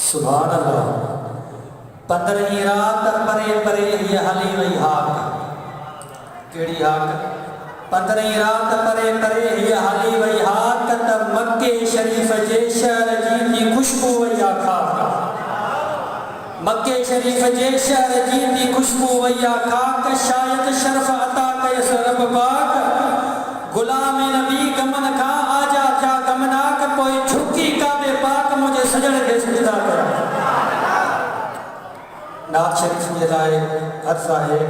सुभान अल्लाह। 15 रात परे परे ये हली वही हाक केड़ी हाक 15 रात परे परे ये हली वही हाक त मक्के शरीफ जे शहर जी खुशबू वही आखा मक्के शरीफ जे शहर जी खुशबू वही आखा शायद शर्फ अता कयस रब पाक गुलाम नबी गमन खा आजा क्या गमनाक कोई झुकी काबे पाक मुझे सजण के सजदा कर नाथ शरीफ जे लाए हर साहिब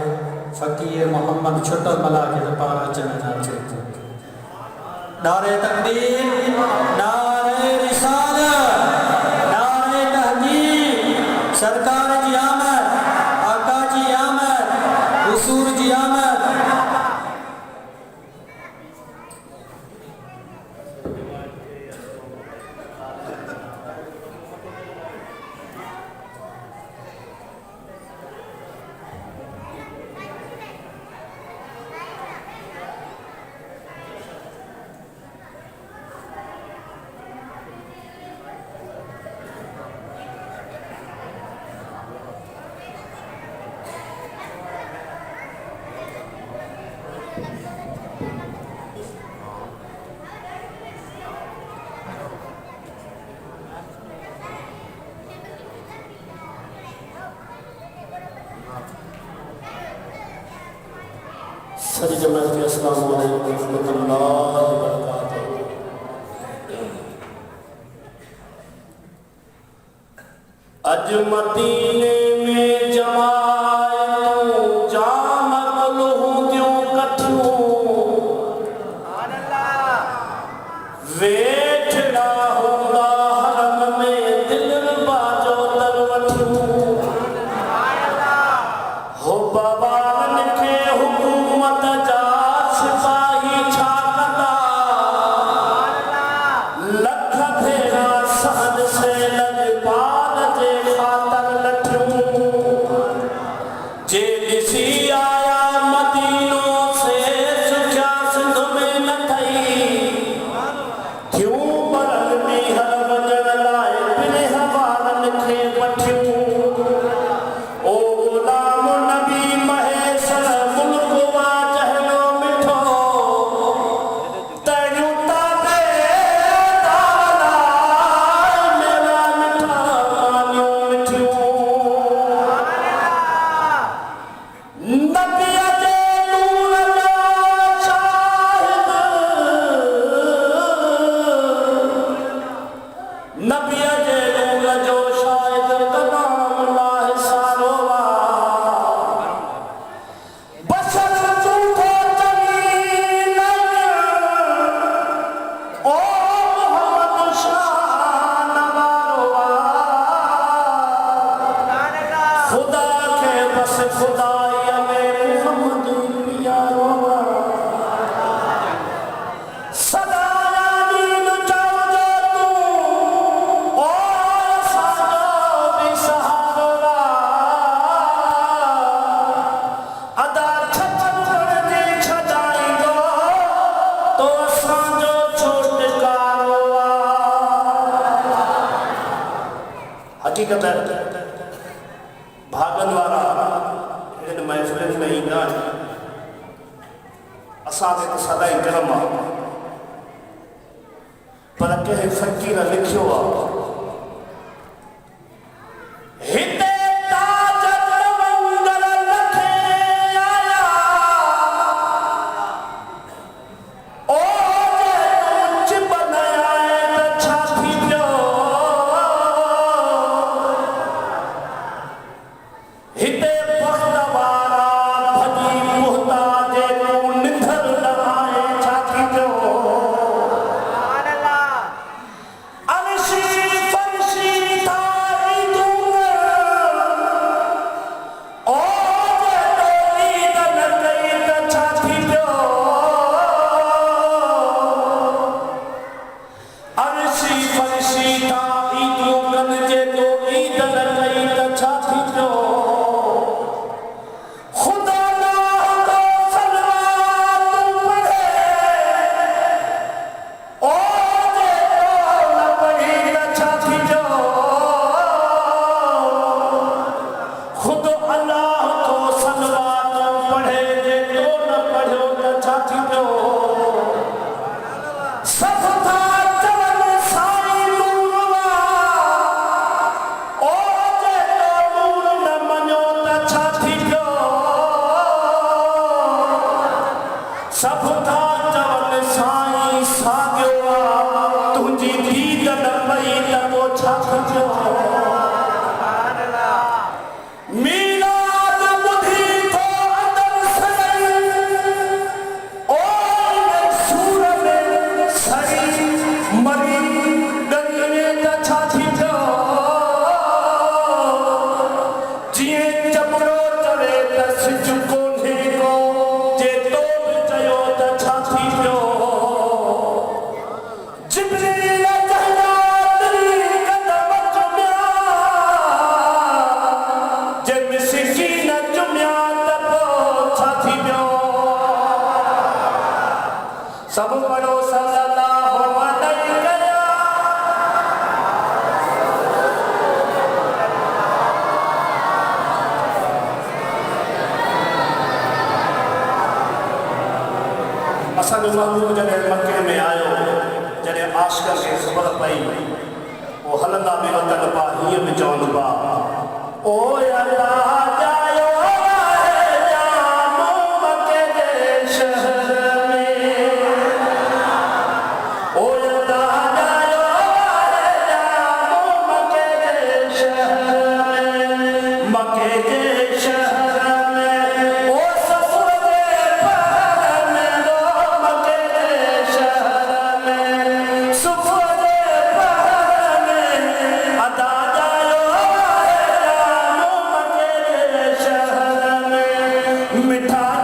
फकीर मोहम्मद छुटल मला के पार अचन नाचे नारे तकबीर नारे रिसालत नारे तहकीक सरकार जी आमद आका जी आमद हुजूर जी आमद। सभी जमात के अस्सलाम वालेकुम रहमतुल्लाहि व बरकातहू। अज मदीने में जमाए जाम लहू क्यों कठू वेठड़ा होगा हरम में दिल बाजो तरवठू हो बाबान के हुकूमत जा सिपाही छाकता लख भेरा सहन से लजपाल जे खातर लठूं जे दिसी आया मदीनों से सुख्या सिंध में न थई क्यों बरल में हर वजन लाए बिने हवालन खे पठियूं ओ गुलाम नबी महेश्वर मुल्क वा जहलो मिठो तैनू ताबे ताला मेरा मिठा मानियो मिठियो नबी जे नूर जो शाहिद नबी जे नूर जो शाहिद कदम लाह सारोवा बशर झूठो चली नहीं ओ मोहम्मद शाह नवारोवा खुदा के बस खुदाई में मोहम्मद प्यारोवा सदा यानीन जाओ जो तू ओ साजो भी सहारोवा अदा छछड़ जी छजाई दो तो साजो छोटकारोवा हकीकत है भागन वारा इन महफिल में ईंदा असां ते तो सदा ही करम आ पर कंहिं फ़कीर लिखियो आहे हिते ताज तवंगर लखे आया ओ जे कुछ बनाए त छा थी पियो हिते बख़्त वारा भॼी पढ़े जे तो न पढ़ियो त छा थी पियो सभु था चवनि साईं नूरवा ओ जे तो नूर न मञो त छा थी पियो सभु था चवनि साईं साॻियो आहे तुंहिंजी दीद न पई त पोइ छा थी पियो मीराद ॿुधी थो अंदरि सनई ओ इन सूर में सही मरी ॻरीअ त छा थी पियो जीअं चपड़ो चवे त सिज कोन्हे को जे तो बि चयो त छा थी पियो जिब्रील कहला तेरी कदम चुमिया जे मिसकीन चुमिया त पोइ छा थी पियो सभु पढ़ो सल्लल्लाहु अलैहि कया असांजो महबूब जॾहिं मके में आयो जॾहिं आशिक़ खे ख़बर पई पोइ हलंदा बि वतन पा हीअं बि चवनि पिया ओ अल्लाह जायो आहे जामो मके जे शहर में ओ अल्लाह जायो आहे जामो मके जे शहर में मके जे शहर में ओ सफ़र जे पहर में लो मके जे शहर में सुफ़र जे पहर में अदा जायो आहे जामो मके जे शहर में मिठाई